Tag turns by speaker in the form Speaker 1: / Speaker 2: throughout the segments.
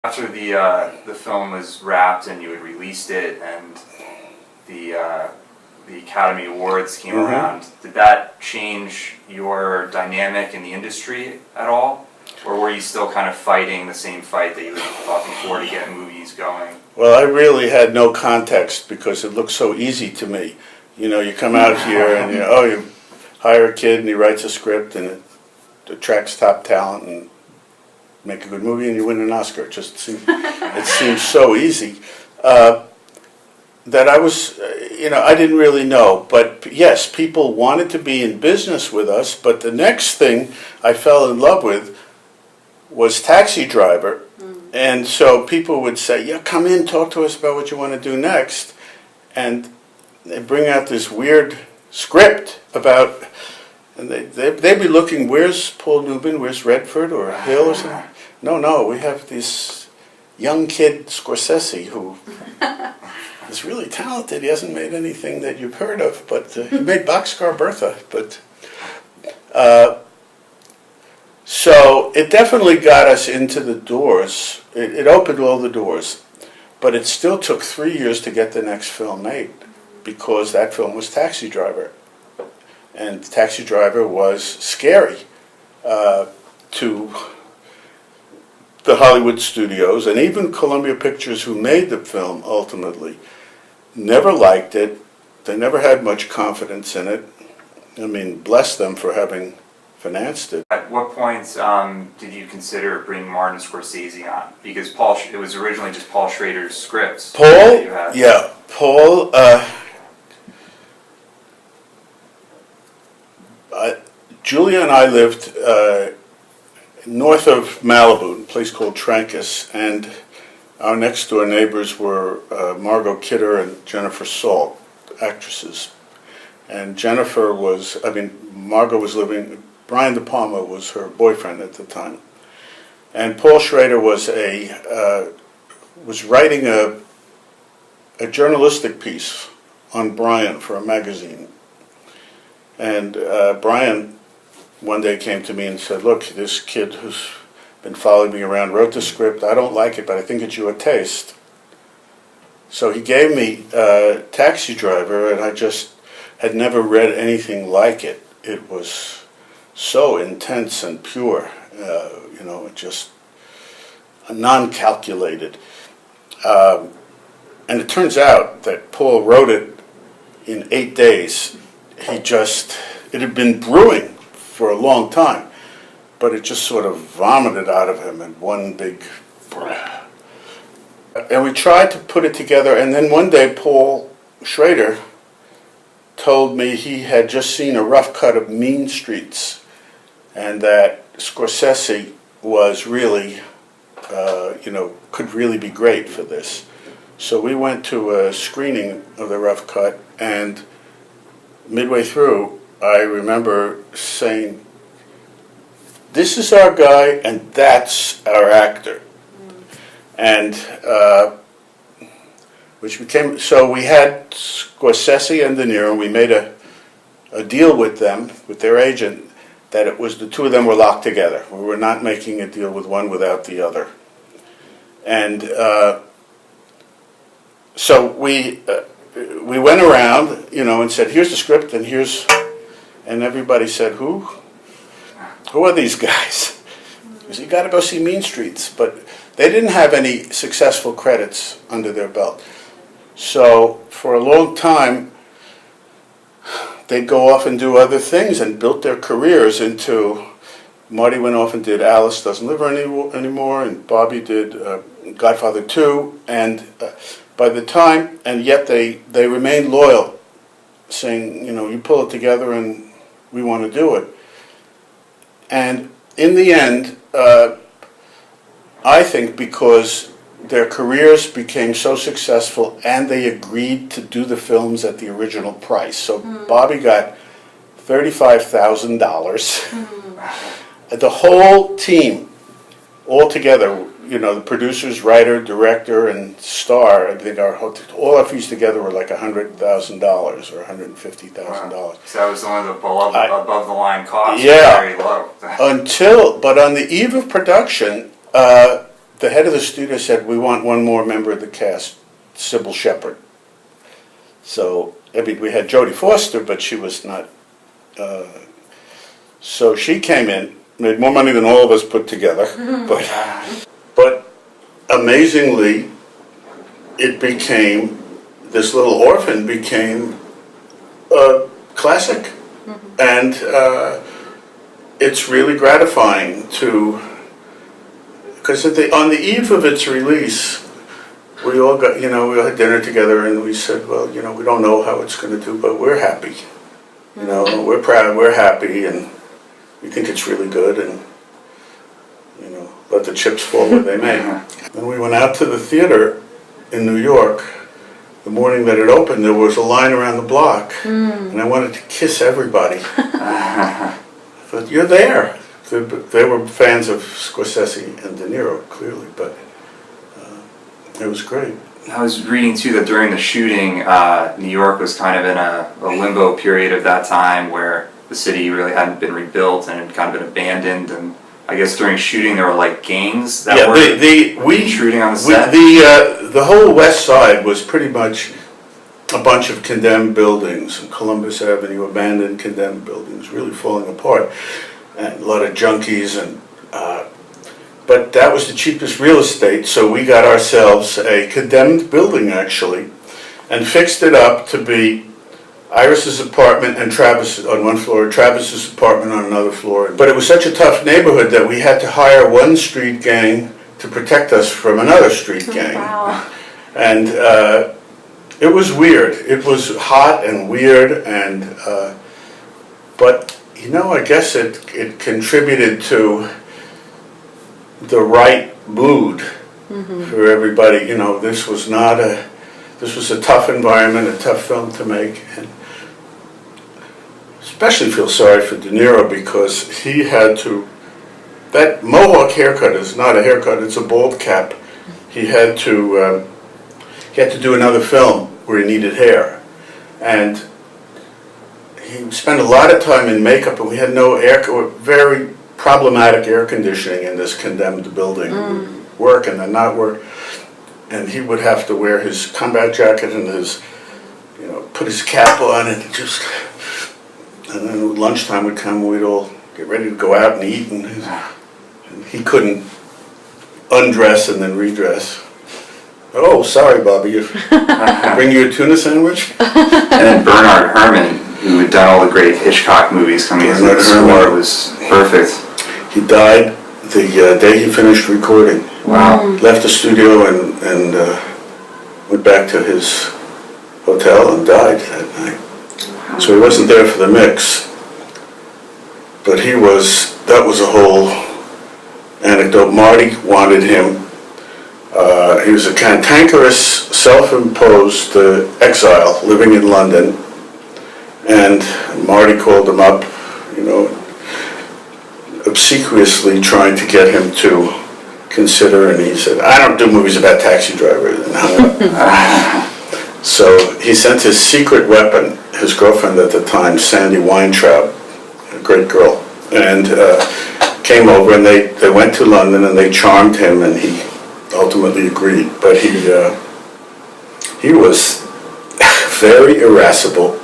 Speaker 1: After the film was wrapped and you had released it, and the Academy Awards came around, did that change your dynamic in the industry at all? Or were you still kind of fighting the same fight that you had fought before to get movies going?
Speaker 2: Well, I really had no context because it looked so easy to me. You know, you come out here and you hire a kid and he writes a script and it attracts top talent and make a good movie and you win an Oscar. It seems so easy. That I was, I didn't really know. But yes, people wanted to be in business with us, but the next thing I fell in love with was Taxi Driver. And so people would say, yeah, come in, talk to us about what you want to do next. And they bring out this weird script about, and they'd be looking, where's Paul Newman, where's Redford or Hill or something? No, we have this young kid, Scorsese, who is really talented. He hasn't made anything that you've heard of, but he made Boxcar Bertha. But so it definitely got us into the doors. It opened all the doors. But it still took 3 years to get the next film made because that film was Taxi Driver. And Taxi Driver was scary to the Hollywood studios, and even Columbia Pictures, who made the film ultimately, never liked it. They never had much confidence in it. I mean, bless them for having financed it.
Speaker 1: At what point did you consider bringing Martin Scorsese on? Because it was originally just Paul Schrader's scripts.
Speaker 2: Paul? Yeah, Paul. Julia and I lived north of Malibu, a place called Trancas, and our next door neighbors were Margot Kidder and Jennifer Salt, actresses. And Margot was living, Brian De Palma was her boyfriend at the time. And Paul Schrader was writing a journalistic piece on Brian for a magazine. And Brian one day came to me and said, look, this kid who's been following me around wrote the script. I don't like it, but I think it's your taste. So he gave me Taxi Driver, and I just had never read anything like it. It was so intense and pure, just non-calculated. And it turns out that Paul wrote it in 8 days. It had been brewing for a long time, but it just sort of vomited out of him in one big breath. And we tried to put it together, and then one day Paul Schrader told me he had just seen a rough cut of Mean Streets, and that Scorsese was really, could really be great for this. So we went to a screening of the rough cut, and midway through, I remember saying, this is our guy and that's our actor. And so we had Scorsese and De Niro, and we made a deal with them, with their agent, that it was the two of them were locked together. We were not making a deal with one without the other. And so we went around, and said, here's the script, and everybody said, who are these guys? Because you got to go see Mean Streets. But they didn't have any successful credits under their belt. So for a long time, they'd go off and do other things and built their careers into, Marty went off and did Alice Doesn't Live Anymore, and Bobby did Godfather 2, and by the time, and yet they remained loyal, saying, you pull it together and we want to do it. And in the end, I think because their careers became so successful and they agreed to do the films at the original price. So Bobby got $35,000. The whole team, all together, the producers, writer, director, and star, I think all our fees together were like $100,000 or $150,000.
Speaker 1: Wow. So that was one of the above the line costs.
Speaker 2: Yeah.
Speaker 1: Very low.
Speaker 2: But on the eve of production, the head of the studio said, we want one more member of the cast, Cybill Shepherd. So, I mean, we had Jodie Foster, but she was not. So she came in, made more money than all of us put together. But amazingly, it became, this little orphan became a classic. And it's really gratifying to, because on the eve of its release, we all got, we all had dinner together and we said, well, we don't know how it's going to do, but we're happy. We're proud, we're happy, and we think it's really good, and, let the chips fall where they may. When we went out to the theater in New York, the morning that it opened, there was a line around the block, and I wanted to kiss everybody. But you're there. They were fans of Scorsese and De Niro, clearly, but it was great.
Speaker 1: I was reading too that during the shooting, New York was kind of in a limbo period of that time where the city really hadn't been rebuilt and had kind of been abandoned, and I guess during shooting there were like gangs that were intruding on the set.
Speaker 2: The whole West Side was pretty much a bunch of condemned buildings, and Columbus Avenue, abandoned condemned buildings, really falling apart, and a lot of junkies, and but that was the cheapest real estate, so we got ourselves a condemned building actually, and fixed it up to be Iris's apartment and Travis on one floor, Travis's apartment on another floor. But it was such a tough neighborhood that we had to hire one street gang to protect us from another street gang.
Speaker 3: Wow.
Speaker 2: And it was weird. It was hot and weird, and but I guess it contributed to the right mood for everybody. This was a tough environment, a tough film to make, and especially feel sorry for De Niro because he had to. That mohawk haircut is not a haircut; it's a bald cap. He had to do another film where he needed hair, and he spent a lot of time in makeup, and we had no very problematic air conditioning in this condemned building. Work and then not work, and he would have to wear his combat jacket and his, put his cap on and and then lunchtime would come, we'd all get ready to go out and eat, and he couldn't undress and then redress. Oh, sorry, Bobby, bring you a tuna sandwich?
Speaker 1: And then Bernard Herrmann, who had done all the great Hitchcock movies coming into the score, was perfect.
Speaker 2: He died the day he finished recording.
Speaker 1: Wow.
Speaker 2: Left the studio and went back to his hotel and died that night. So he wasn't there for the mix, but that was a whole anecdote. Marty wanted him. He was a cantankerous, self-imposed exile living in London, and Marty called him up, obsequiously trying to get him to consider, and he said, I don't do movies about taxi drivers, and hung up. So he sent his secret weapon, his girlfriend at the time, Sandy Weintraub, a great girl, and came over, and they went to London, and they charmed him, and he ultimately agreed, but he was very irascible,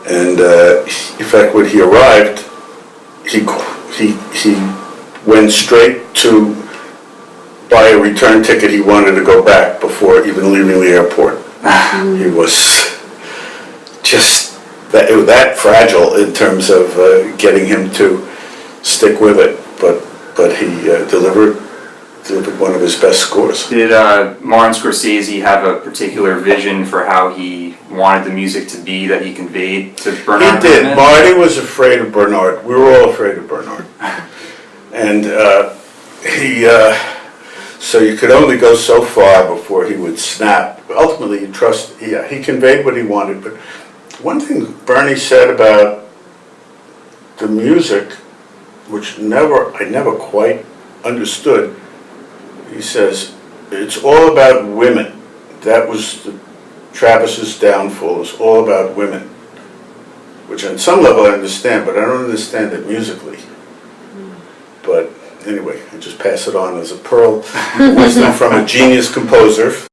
Speaker 2: and in fact, when he arrived, he went straight to buy a return ticket. He wanted to go back before even leaving the airport. He was just that fragile in terms of getting him to stick with it, but he delivered one of his best scores.
Speaker 1: Did Martin Scorsese have a particular vision for how he wanted the music to be that he conveyed to Bernard?
Speaker 2: He did.
Speaker 1: Herrmann?
Speaker 2: Marty was afraid of Bernard. We were all afraid of Bernard. And so you could only go so far before he would snap. Ultimately, he conveyed what he wanted. But one thing Bernie said about the music, which I never quite understood, he says, it's all about women. That was Travis's downfall. It's all about women. Which on some level I understand, but I don't understand it musically. But anyway, I just pass it on as a pearl of wisdom from a genius composer.